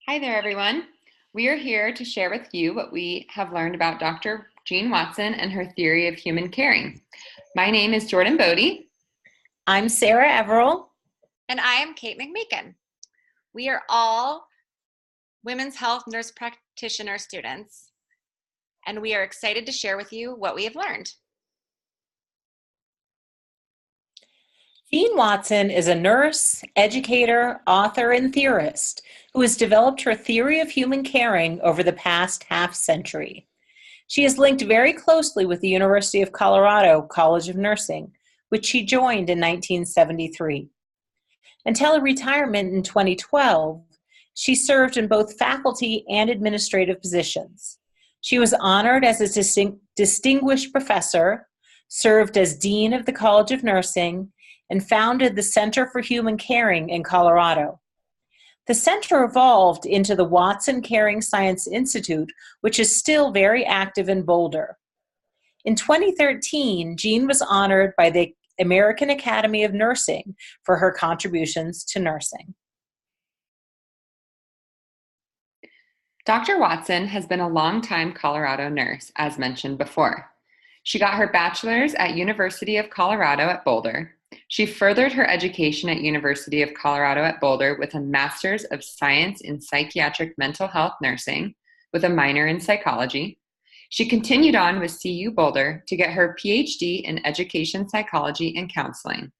Hi there, everyone. We are here to share with you what we have learned about Dr. Jean Watson and her theory of human caring. My name is Jordan Bodie. I'm Sarah Everill. And I am Kate McMeekin. We are all women's health nurse practitioner students, and we are excited to share with you what we have learned. Jean Watson is a nurse, educator, author, and theorist who has developed her theory of human caring over the past half-century. She is linked very closely with the University of Colorado College of Nursing, which she joined in 1973. Until her retirement in 2012, she served in both faculty and administrative positions. She was honored as a distinguished professor, served as dean of the College of Nursing, and founded the Center for Human Caring in Colorado. The center evolved into the Watson Caring Science Institute, which is still very active in Boulder. In 2013, Jean was honored by the American Academy of Nursing for her contributions to nursing. Dr. Watson has been a longtime Colorado nurse, as mentioned before. She got her bachelor's at University of Colorado at Boulder. She furthered her education at University of Colorado at Boulder with a Master's of Science in Psychiatric Mental Health Nursing with a minor in psychology. She continued on with CU Boulder to get her PhD in Education Psychology and Counseling.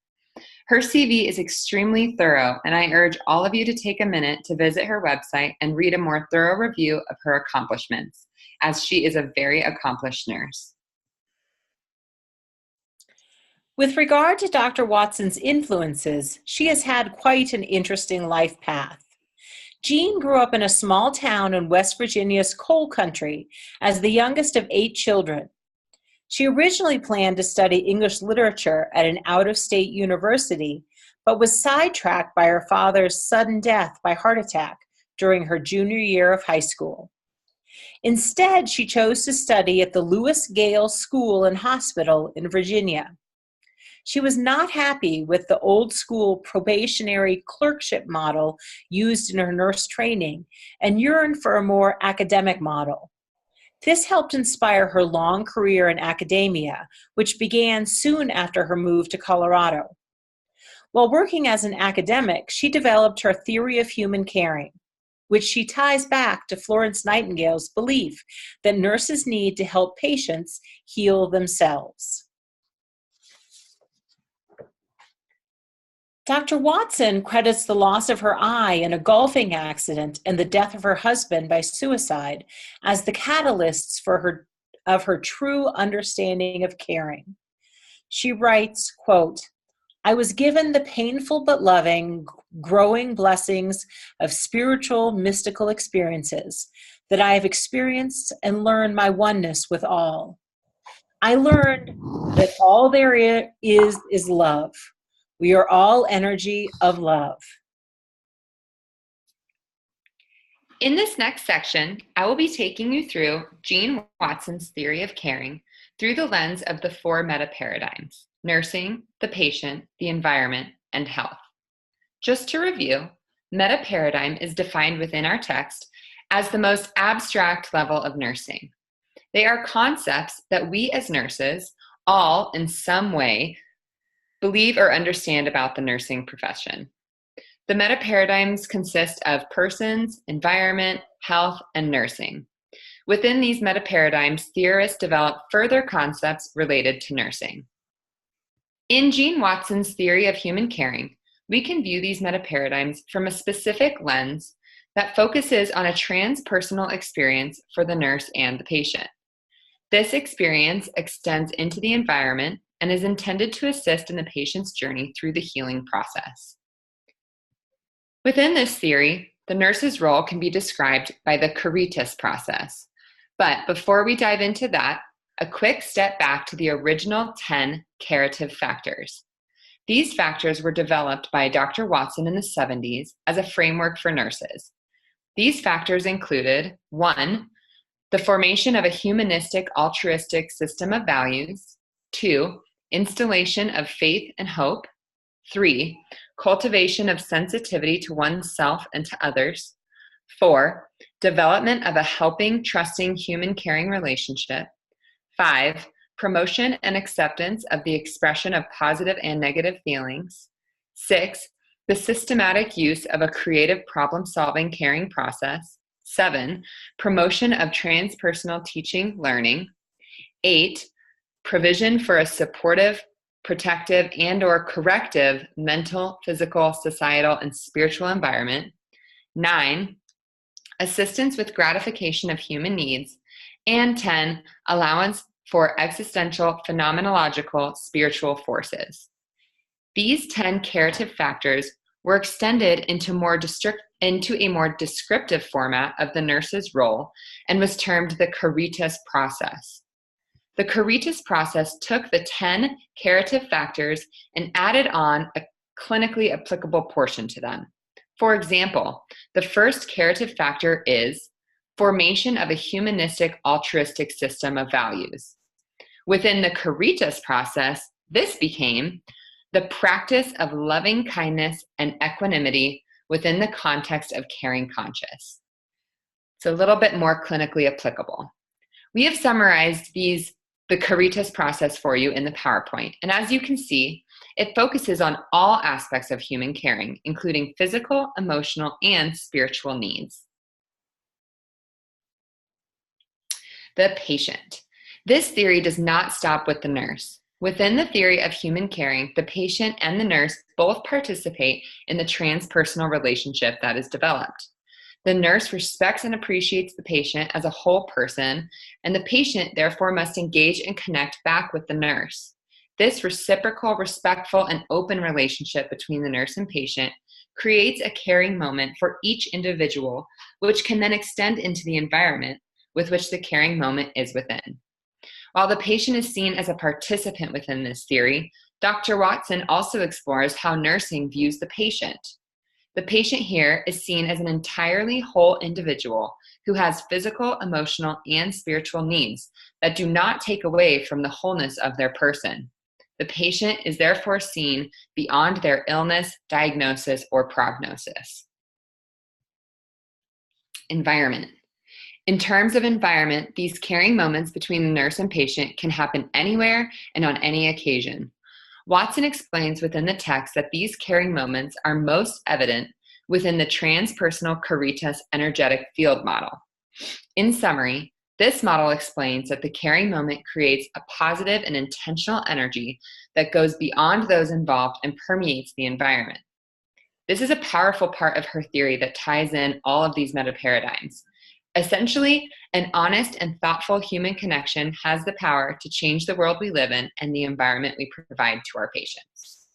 Her CV is extremely thorough, and I urge all of you to take a minute to visit her website and read a more thorough review of her accomplishments, as she is a very accomplished nurse. With regard to Dr. Watson's influences, she has had quite an interesting life path. Jean grew up in a small town in West Virginia's coal country as the youngest of 8 children. She originally planned to study English literature at an out-of-state university, but was sidetracked by her father's sudden death by heart attack during her junior year of high school. Instead, she chose to study at the Lewis Gale School and Hospital in Virginia. She was not happy with the old-school probationary clerkship model used in her nurse training and yearned for a more academic model. This helped inspire her long career in academia, which began soon after her move to Colorado. While working as an academic, she developed her theory of human caring, which she ties back to Florence Nightingale's belief that nurses need to help patients heal themselves. Dr. Watson credits the loss of her eye in a golfing accident and the death of her husband by suicide as the catalysts for her true understanding of caring. She writes, quote, "I was given the painful but loving, growing blessings of spiritual, mystical experiences that I have experienced and learned my oneness with all. I learned that all there is love. We are all energy of love." In this next section, I will be taking you through Jean Watson's theory of caring through the lens of the 4 meta-paradigms: nursing, the patient, the environment, and health. Just to review, meta-paradigm is defined within our text as the most abstract level of nursing. They are concepts that we as nurses all, in some way, believe or understand about the nursing profession. The meta-paradigms consist of persons, environment, health, and nursing. Within these meta-paradigms, theorists develop further concepts related to nursing. In Jean Watson's theory of human caring, we can view these meta-paradigms from a specific lens that focuses on a transpersonal experience for the nurse and the patient. This experience extends into the environment and is intended to assist in the patient's journey through the healing process. Within this theory, the nurse's role can be described by the Caritas process. But before we dive into that, a quick step back to the original 10 curative factors. These factors were developed by Dr. Watson in the 70s as a framework for nurses. These factors included 1, the formation of a humanistic, altruistic system of values; 2, installation of faith and hope; 3, cultivation of sensitivity to oneself and to others; 4, development of a helping, trusting, human caring relationship. 5, promotion and acceptance of the expression of positive and negative feelings. 6, the systematic use of a creative problem-solving caring process. 7, promotion of transpersonal teaching learning. 8, provision for a supportive, protective, and/or corrective mental, physical, societal, and spiritual environment. 9, assistance with gratification of human needs. And 10, allowance for existential, phenomenological, spiritual forces. These 10 curative factors were extended into a more descriptive format of the nurse's role and was termed the Caritas process. The Caritas process took the 10 curative factors and added on a clinically applicable portion to them. For example, the first curative factor is formation of a humanistic, altruistic system of values. Within the Caritas process, this became the practice of loving kindness and equanimity within the context of caring conscious. It's a little bit more clinically applicable. We have summarized the Caritas process for you in the PowerPoint, and as you can see, it focuses on all aspects of human caring, including physical, emotional, and spiritual needs. The patient. This theory does not stop with the nurse. Within the theory of human caring, the patient and the nurse both participate in the transpersonal relationship that is developed. The nurse respects and appreciates the patient as a whole person, and the patient therefore must engage and connect back with the nurse. This reciprocal, respectful, and open relationship between the nurse and patient creates a caring moment for each individual, which can then extend into the environment with which the caring moment is within. While the patient is seen as a participant within this theory, Dr. Watson also explores how nursing views the patient. The patient here is seen as an entirely whole individual who has physical, emotional, and spiritual needs that do not take away from the wholeness of their person. The patient is therefore seen beyond their illness, diagnosis, or prognosis. Environment. In terms of environment, these caring moments between the nurse and patient can happen anywhere and on any occasion. Watson explains within the text that these caring moments are most evident within the transpersonal Caritas energetic field model. In summary, this model explains that the caring moment creates a positive and intentional energy that goes beyond those involved and permeates the environment. This is a powerful part of her theory that ties in all of these meta paradigms. Essentially, an honest and thoughtful human connection has the power to change the world we live in and the environment we provide to our patients.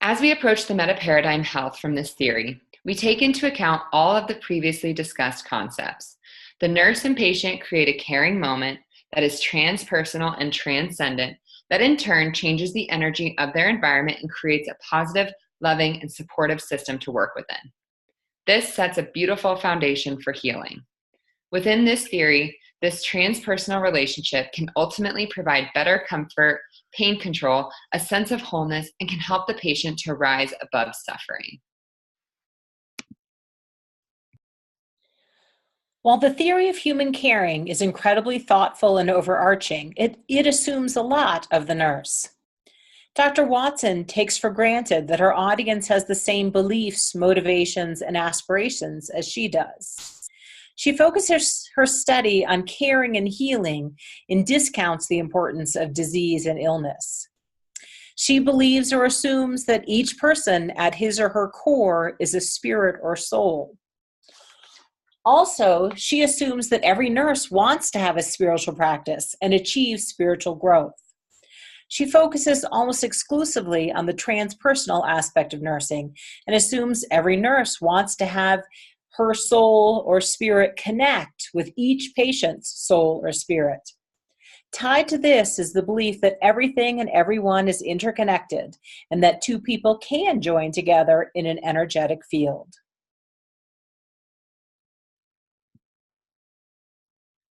As we approach the meta-paradigm health from this theory, we take into account all of the previously discussed concepts. The nurse and patient create a caring moment that is transpersonal and transcendent, that in turn changes the energy of their environment and creates a positive, loving, and supportive system to work within. This sets a beautiful foundation for healing. Within this theory, this transpersonal relationship can ultimately provide better comfort, pain control, a sense of wholeness, and can help the patient to rise above suffering. While the theory of human caring is incredibly thoughtful and overarching, it assumes a lot of the nurse. Dr. Watson takes for granted that her audience has the same beliefs, motivations, and aspirations as she does. She focuses her study on caring and healing and discounts the importance of disease and illness. She believes or assumes that each person at his or her core is a spirit or soul. Also, she assumes that every nurse wants to have a spiritual practice and achieve spiritual growth. She focuses almost exclusively on the transpersonal aspect of nursing and assumes every nurse wants to have her soul or spirit connect with each patient's soul or spirit. Tied to this is the belief that everything and everyone is interconnected and that two people can join together in an energetic field.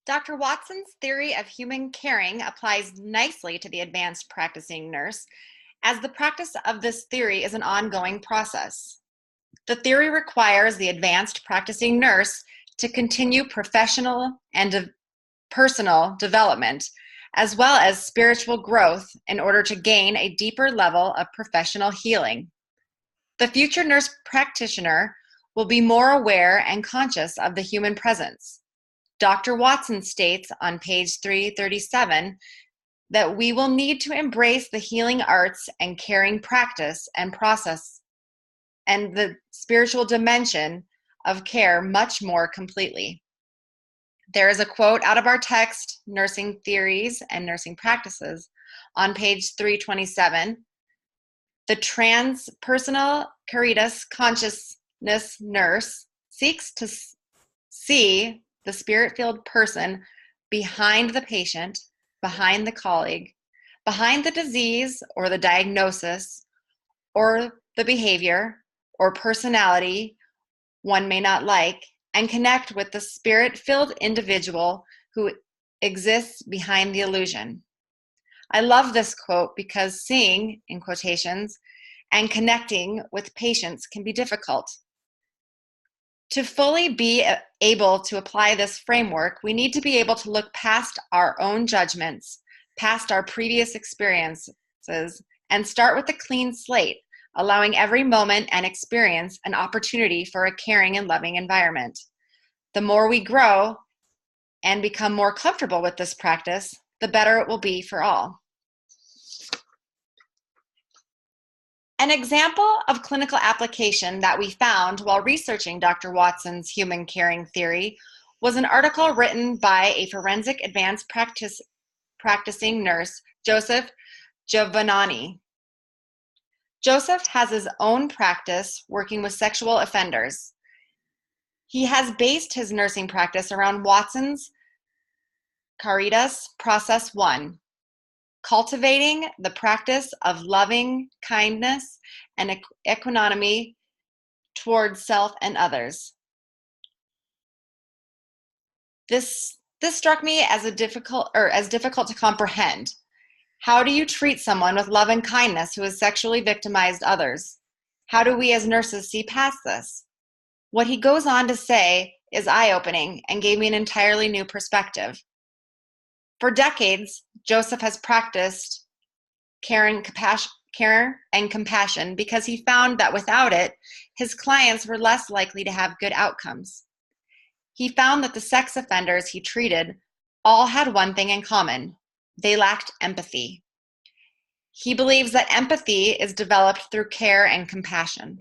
Dr. Watson's theory of human caring applies nicely to the advanced practicing nurse, as the practice of this theory is an ongoing process. The theory requires the advanced practicing nurse to continue professional and personal development, as well as spiritual growth in order to gain a deeper level of professional healing. The future nurse practitioner will be more aware and conscious of the human presence. Dr. Watson states on page 337 that we will need to embrace the healing arts and caring practice and process and the spiritual dimension of care much more completely. There is a quote out of our text, Nursing Theories and Nursing Practices, on page 327. The transpersonal caritas consciousness nurse seeks to see the spirit-filled person behind the patient, behind the colleague, behind the disease or the diagnosis or the behavior or personality one may not like, and connect with the spirit-filled individual who exists behind the illusion. I love this quote because seeing, in quotations, and connecting with patients can be difficult. To fully be able to apply this framework, we need to be able to look past our own judgments, past our previous experiences, and start with a clean slate, allowing every moment and experience an opportunity for a caring and loving environment. The more we grow and become more comfortable with this practice, the better it will be for all. An example of clinical application that we found while researching Dr. Watson's human caring theory was an article written by a forensic advanced practicing nurse, Joseph Giovannoni. Joseph has his own practice working with sexual offenders. He has based his nursing practice around Watson's Caritas Process 1, cultivating the practice of loving kindness and equanimity towards self and others. This struck me as difficult to comprehend. How do you treat someone with love and kindness who has sexually victimized others? How do we as nurses see past this? What he goes on to say is eye-opening and gave me an entirely new perspective. For decades, Joseph has practiced care and compassion because he found that without it, his clients were less likely to have good outcomes. He found that the sex offenders he treated all had one thing in common: they lacked empathy. He believes that empathy is developed through care and compassion.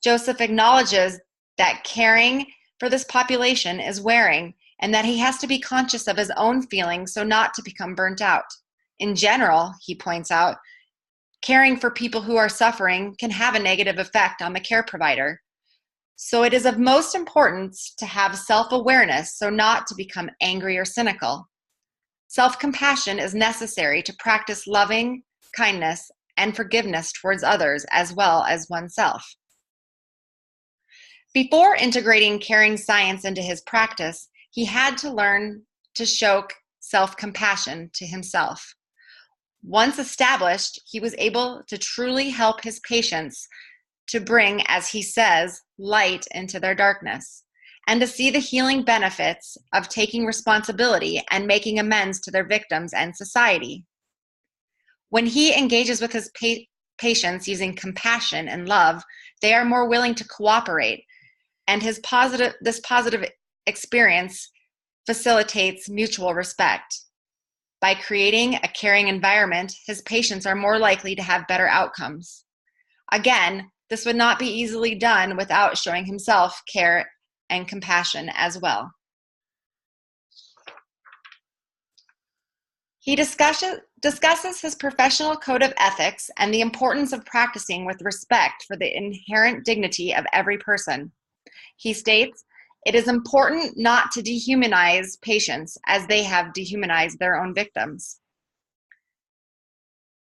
Joseph acknowledges that caring for this population is wearing and that he has to be conscious of his own feelings so not to become burnt out. In general, he points out, caring for people who are suffering can have a negative effect on the care provider. So it is of most importance to have self-awareness so not to become angry or cynical. Self-compassion is necessary to practice loving kindness and forgiveness towards others as well as oneself. Before integrating caring science into his practice, he had to learn to show self-compassion to himself. Once established, he was able to truly help his patients to bring, as he says, light into their darkness, and to see the healing benefits of taking responsibility and making amends to their victims and society. When he engages with his patients using compassion and love, they are more willing to cooperate, and this positive experience facilitates mutual respect. By creating a caring environment, his patients are more likely to have better outcomes. Again, this would not be easily done without showing himself care and compassion as well. He discusses his professional code of ethics and the importance of practicing with respect for the inherent dignity of every person. He states, "It is important not to dehumanize patients as they have dehumanized their own victims."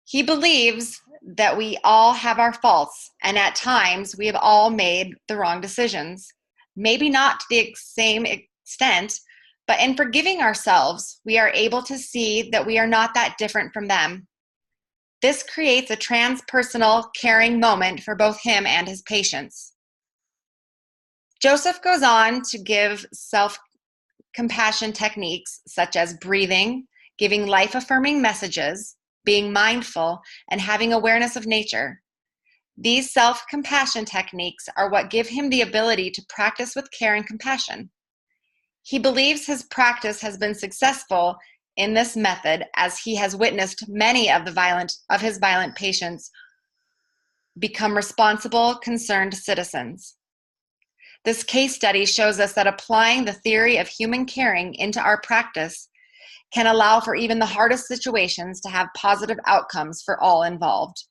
He believes that we all have our faults, and at times we have all made the wrong decisions. Maybe not to the same extent, but in forgiving ourselves, we are able to see that we are not that different from them. This creates a transpersonal, caring moment for both him and his patients. Joseph goes on to give self-compassion techniques such as breathing, giving life-affirming messages, being mindful, and having awareness of nature. These self-compassion techniques are what give him the ability to practice with care and compassion. He believes his practice has been successful in this method as he has witnessed many of his violent patients become responsible, concerned citizens. This case study shows us that applying the theory of human caring into our practice can allow for even the hardest situations to have positive outcomes for all involved.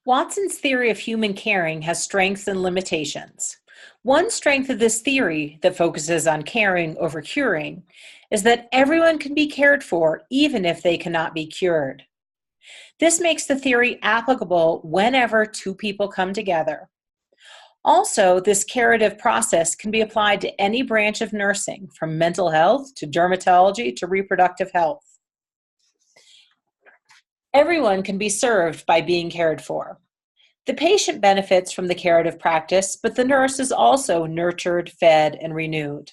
Watson's theory of human caring has strengths and limitations. One strength of this theory that focuses on caring over curing is that everyone can be cared for even if they cannot be cured. This makes the theory applicable whenever two people come together. Also, this curative process can be applied to any branch of nursing, from mental health to dermatology to reproductive health. Everyone can be served by being cared for. The patient benefits from the curative practice, but the nurse is also nurtured, fed, and renewed.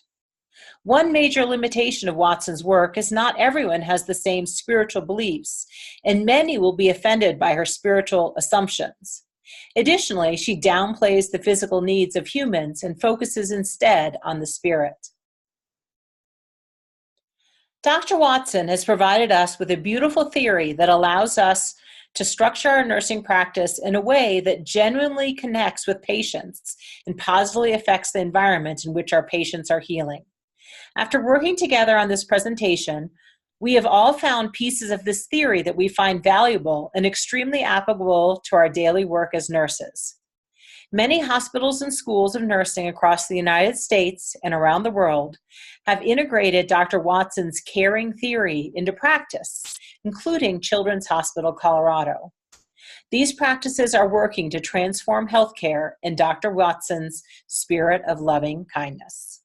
One major limitation of Watson's work is not everyone has the same spiritual beliefs, and many will be offended by her spiritual assumptions. Additionally, she downplays the physical needs of humans and focuses instead on the spirit. Dr. Watson has provided us with a beautiful theory that allows us to structure our nursing practice in a way that genuinely connects with patients and positively affects the environment in which our patients are healing. After working together on this presentation, we have all found pieces of this theory that we find valuable and extremely applicable to our daily work as nurses. Many hospitals and schools of nursing across the United States and around the world have integrated Dr. Watson's caring theory into practice, including Children's Hospital Colorado. These practices are working to transform healthcare in Dr. Watson's spirit of loving kindness.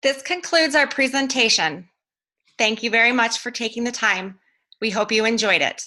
This concludes our presentation. Thank you very much for taking the time. We hope you enjoyed it.